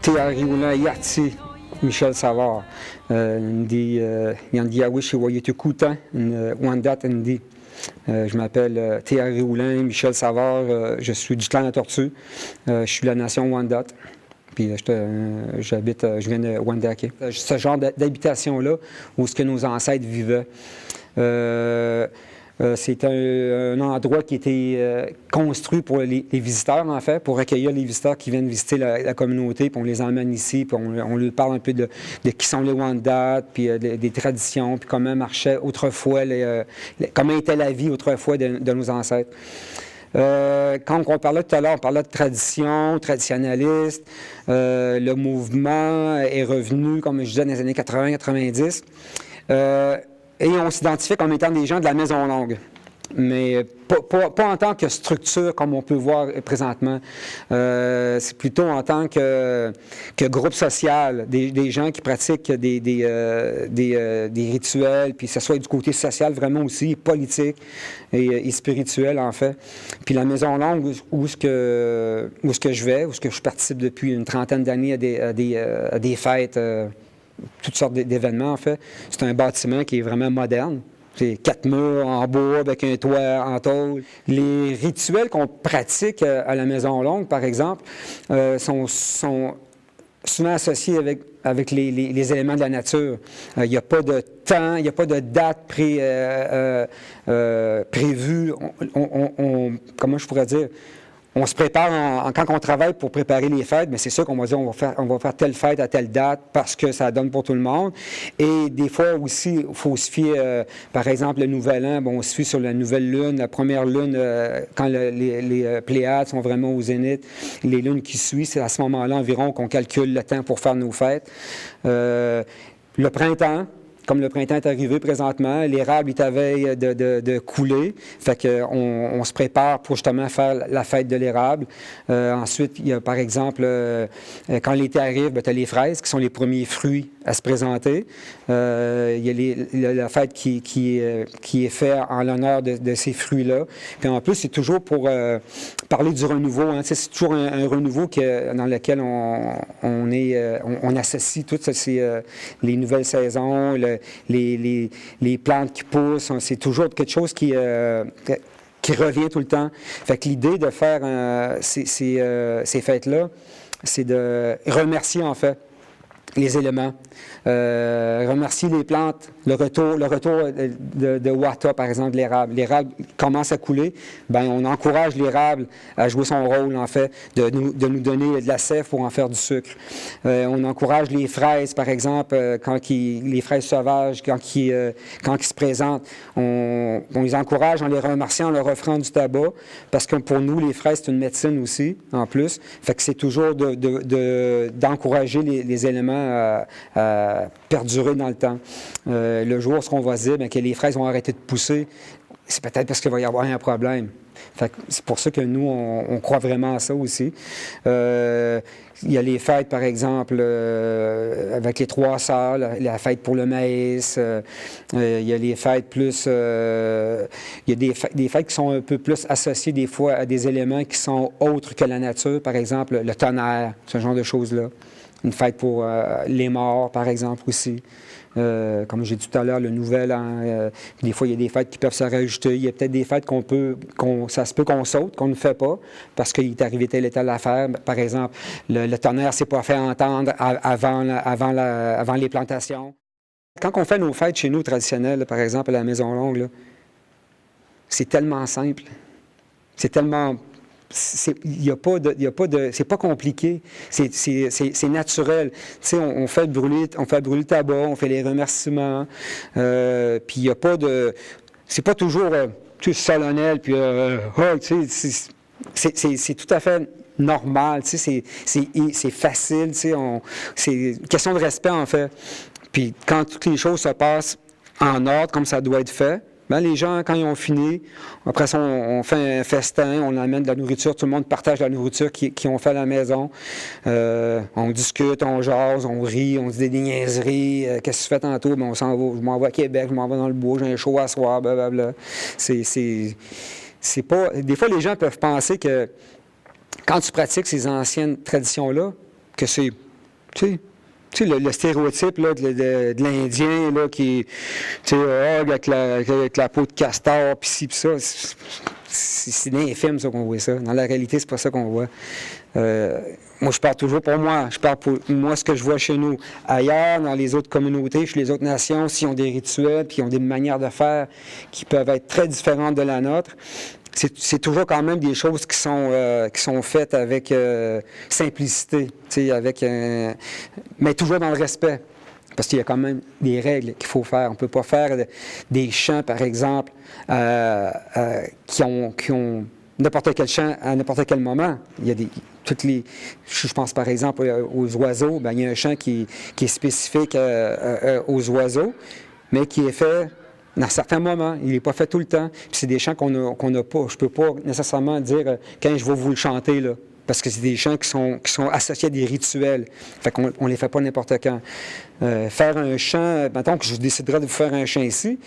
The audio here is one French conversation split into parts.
Teariula Yati, Michel Savard. Yandiawi chez Wayetu Koutan, Wandat Ndi. Je m'appelle Théari Roulin, Michel Savard, je suis du clan La Tortue, je suis de la nation Wendat, puis je viens de Wendake. Ce genre d'habitation-là, où ce que nos ancêtres vivaient, c'est un endroit qui était construit pour les visiteurs, en fait, pour accueillir les visiteurs qui viennent visiter la communauté, puis on les emmène ici, puis on leur parle un peu de qui sont les Wendat, puis des traditions, puis comment marchait autrefois, comment était la vie autrefois de nos ancêtres. Quand on parlait tout à l'heure, on parlait de tradition, traditionnaliste, le mouvement est revenu, comme je disais, dans les années 80-90. Et on s'identifie comme étant des gens de la Maison Longue, mais pas en tant que structure comme on peut voir présentement. C'est plutôt en tant que groupe social, des gens qui pratiquent des rituels, puis que ce soit du côté social vraiment aussi, politique et spirituel en fait. Puis la Maison Longue, où est-ce que je participe depuis une trentaine d'années à des fêtes, toutes sortes d'événements, en fait. C'est un bâtiment qui est vraiment moderne. C'est 4 murs en bois avec un toit en tôle. Les rituels qu'on pratique à la Maison Longue, par exemple, sont souvent associés avec les éléments de la nature. Il n'y a pas de temps, il n'y a pas de date prévue. Comment je pourrais dire? On se prépare quand on travaille pour préparer les fêtes, mais c'est sûr qu'on va dire on va faire telle fête à telle date parce que ça donne pour tout le monde. Et des fois aussi, il faut se fier, par exemple, le Nouvel An, on se fie sur la nouvelle lune, la première lune, quand les Pléiades sont vraiment au zénith, les lunes qui suivent, c'est à ce moment-là environ qu'on calcule le temps pour faire nos fêtes. Le printemps. Comme le printemps est arrivé présentement, l'érable est à veille de couler. Fait qu'on se prépare pour justement faire la fête de l'érable. Ensuite, il y a par exemple, quand l'été arrive, tu as les fraises qui sont les premiers fruits à se présenter. Il y a la fête qui est faite en l'honneur de ces fruits-là. Puis en plus, c'est toujours pour parler du renouveau. Hein. C'est toujours un renouveau dans lequel on associe toutes les nouvelles saisons, les plantes qui poussent. C'est toujours quelque chose qui revient tout le temps. Fait que l'idée de faire ces fêtes-là, c'est de remercier en fait les éléments, remercier les plantes, le retour de Wata, par exemple, de l'érable. L'érable commence à couler, on encourage l'érable à jouer son rôle, en fait, de nous donner de la sève pour en faire du sucre. On encourage les fraises, par exemple, les fraises sauvages, quand ils se présentent, on les encourage en les remerciant, en leur offrant du tabac, parce que pour nous, les fraises, c'est une médecine aussi, en plus. Fait que c'est toujours d'encourager les éléments à perdurer dans le temps. Le jour où on va dire que les fraises vont arrêter de pousser, c'est peut-être parce qu'il va y avoir un problème. C'est pour ça que nous, on croit vraiment à ça aussi. Il y a les fêtes, par exemple, avec les 3 sœurs, la fête pour le maïs. Il y a les fêtes plus... il y a des fêtes qui sont un peu plus associées des fois à des éléments qui sont autres que la nature. Par exemple, le tonnerre, ce genre de choses-là. Une fête pour les morts, par exemple, aussi. Comme j'ai dit tout à l'heure, le Nouvel An. Des fois, il y a des fêtes qui peuvent se rajouter. Il y a peut-être des fêtes ça se peut qu'on saute, qu'on ne fait pas, parce qu'il est arrivé telle et telle affaire. Par exemple, le tonnerre ne s'est pas fait entendre avant les plantations. Quand on fait nos fêtes chez nous traditionnelles, par exemple, à la Maison Longue, là, c'est tellement simple. C'est tellement... c'est pas compliqué, c'est naturel. On fait brûler le tabac, on fait les remerciements, puis il n'y a pas de... C'est pas toujours solennel, puis c'est tout à fait normal, c'est facile, c'est une question de respect, en fait. Puis quand toutes les choses se passent en ordre, comme ça doit être fait, les gens, quand ils ont fini, après ça, on fait un festin, on amène de la nourriture, tout le monde partage la nourriture qu'ils ont fait à la maison. On discute, on jase, on rit, on se dit des niaiseries. Qu'est-ce que tu fais tantôt? On s'en va, je m'en vais à Québec, je m'en vais dans le bois, j'ai un show à soir, blablabla. C'est pas... Des fois, les gens peuvent penser que quand tu pratiques ces anciennes traditions-là, que c'est Tu sais, le stéréotype là, de l'Indien là, qui avec la peau de castor, puis ci, puis ça, c'est dans les films ça, qu'on voit ça. Dans la réalité, c'est pas ça qu'on voit. Moi, je parle toujours pour moi. Je parle pour moi, ce que je vois chez nous. Ailleurs, dans les autres communautés, chez les autres nations, s'ils ont des rituels, puis ils ont des manières de faire qui peuvent être très différentes de la nôtre, c'est toujours quand même des choses qui sont faites avec simplicité, mais toujours dans le respect. Parce qu'il y a quand même des règles qu'il faut faire. On ne peut pas faire des chants, par exemple, qui ont n'importe quel chant à n'importe quel moment. Il y a je pense par exemple aux oiseaux, bien, il y a un chant qui est spécifique aux oiseaux, mais qui est fait dans certains moments. Il n'est pas fait tout le temps. Puis c'est des chants qu'on n'a pas. Je ne peux pas nécessairement dire quand je vais vous le chanter, là. Parce que c'est des chants qui sont associés à des rituels. Fait qu'on ne les fait pas n'importe quand. Faire un chant, mettons que je déciderais de vous faire un chant ici,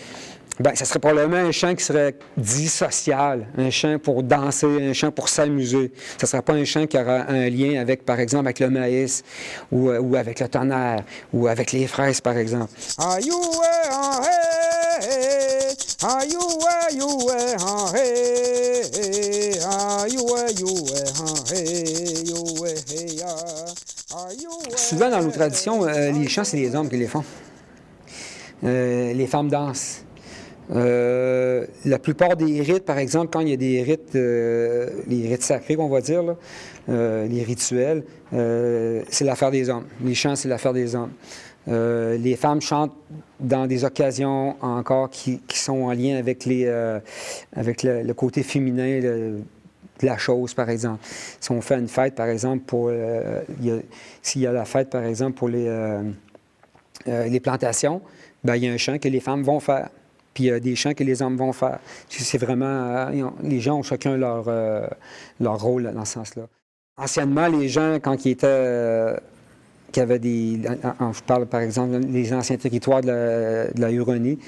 bien, ça serait probablement un chant qui serait dit social, un chant pour danser, un chant pour s'amuser. Ça ne serait pas un chant qui aura un lien avec, par exemple, avec le maïs, ou avec le tonnerre, ou avec les fraises, par exemple. Souvent, dans nos traditions, les chants, c'est les hommes qui les font. Les femmes dansent. La plupart des rites, par exemple, quand il y a des rites, les rites sacrés, qu'on va dire, là, les rituels, c'est l'affaire des hommes. Les chants, c'est l'affaire des hommes. Les femmes chantent dans des occasions encore qui sont en lien avec le côté féminin de la chose, par exemple. Si on fait une fête, par exemple, s'il y a la fête, par exemple, pour les plantations, bien, il y a un chant que les femmes vont faire. Puis il y a des chants que les hommes vont faire. C'est vraiment... les gens ont chacun leur rôle dans ce sens-là. Anciennement, les gens, quand ils étaient... qui avaient des... je parle, par exemple, des anciens territoires de la Huronie,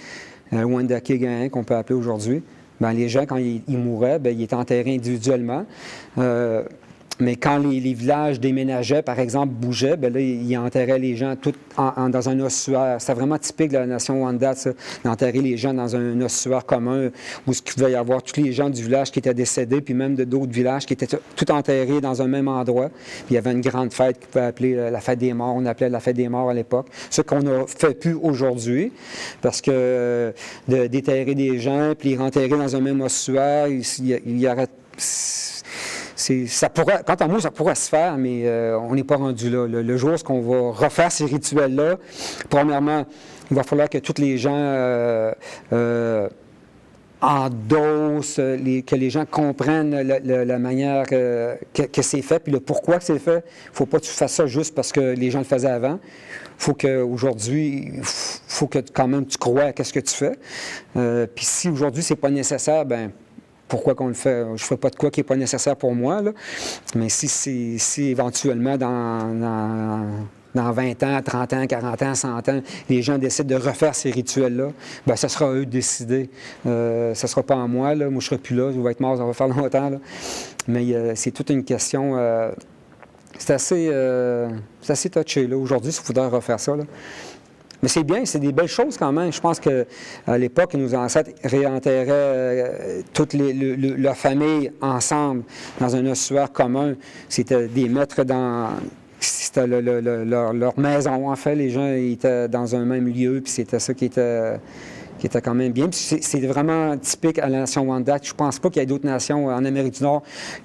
Wendake-Gain, qu'on peut appeler aujourd'hui, bien, les gens, quand ils mouraient, bien, ils étaient enterrés individuellement. Mais quand les villages déménageaient, par exemple, bougeaient, bien là, ils enterraient les gens tous dans un ossuaire. C'était vraiment typique de la nation Wendat, ça, d'enterrer les gens dans un ossuaire commun, où il pouvait y avoir tous les gens du village qui étaient décédés, puis même d'autres villages qui étaient tout enterrés dans un même endroit. Puis il y avait une grande fête qu'on pouvait appeler la fête des morts. On appelait la fête des morts à l'époque. Ce qu'on ne fait plus aujourd'hui, parce que de déterrer des gens, puis les renterrer dans un même ossuaire, il y aurait... quant à moi, ça pourrait se faire, mais on n'est pas rendu là. Le jour où on va refaire ces rituels-là, premièrement, il va falloir que tous les gens endossent, que les gens comprennent la manière que c'est fait, puis le pourquoi que c'est fait. Il ne faut pas que tu fasses ça juste parce que les gens le faisaient avant. Il faut qu'aujourd'hui, faut que quand même tu crois à ce que tu fais. Puis si aujourd'hui, c'est pas nécessaire, ben pourquoi qu'on le fait? Je ne fais pas de quoi qui n'est pas nécessaire pour moi, là. Mais si éventuellement, dans 20 ans, 30 ans, 40 ans, 100 ans, les gens décident de refaire ces rituels-là, bien, ça sera à eux de décider. Ça ne sera pas à moi, là. Moi, je ne serai plus là. Je vais être mort, ça va faire longtemps, là. Mais c'est toute une question... c'est assez touché, là. Aujourd'hui, il faudrait refaire ça, là. Mais c'est bien, c'est des belles choses quand même. Je pense qu'à l'époque, nos ancêtres réenterraient toute leur famille ensemble dans un ossuaire commun. C'était des maîtres c'était leur maison, en fait. Les gens étaient dans un même lieu, puis c'était ça qui était quand même bien. Puis c'est vraiment typique à la nation Wendat. Je ne pense pas qu'il y ait d'autres nations en Amérique du Nord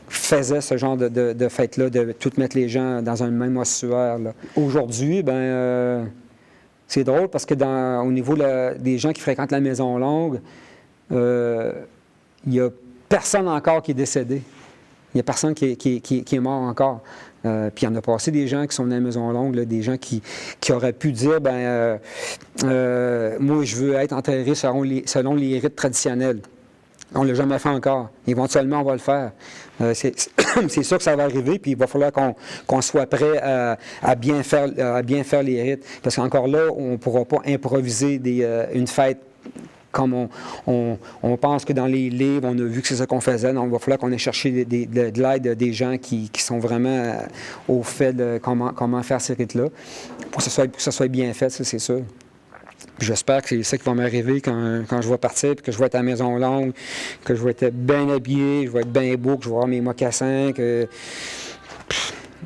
qui faisaient ce genre de fête-là, de tout mettre les gens dans un même ossuaire, là. Aujourd'hui, bien... c'est drôle parce que au niveau des gens qui fréquentent la Maison Longue, il n'y a personne encore qui est décédé. Il n'y a personne qui est mort encore. Puis il y en a passé des gens qui sont dans la Maison Longue, là, des gens qui auraient pu dire, moi, je veux être enterré selon les rites traditionnels. On ne l'a jamais fait encore. Éventuellement, on va le faire. C'est sûr que ça va arriver, puis il va falloir qu'on soit prêt à bien faire les rites. Parce qu'encore là, on ne pourra pas improviser une fête comme on pense que dans les livres, on a vu que c'est ça qu'on faisait, donc il va falloir qu'on ait cherché de l'aide des gens qui sont vraiment au fait de comment faire ces rites-là, pour que ça soit bien fait, ça, c'est sûr. Puis j'espère que c'est ça qui va m'arriver quand je vais partir, puis que je vais être à la Maison Longue, que je vais être bien habillé, je vais être bien beau, que je vais avoir mes mocassins, que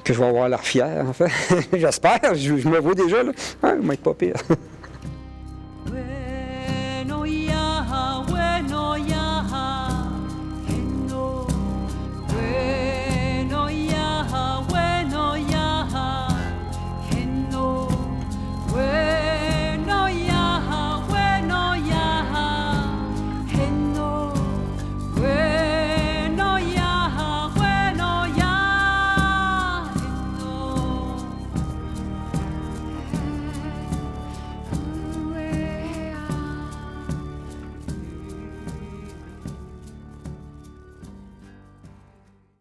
je vais avoir l'air fier, en fait. J'espère, je me vois déjà, là. Ah, je vais être pas pire.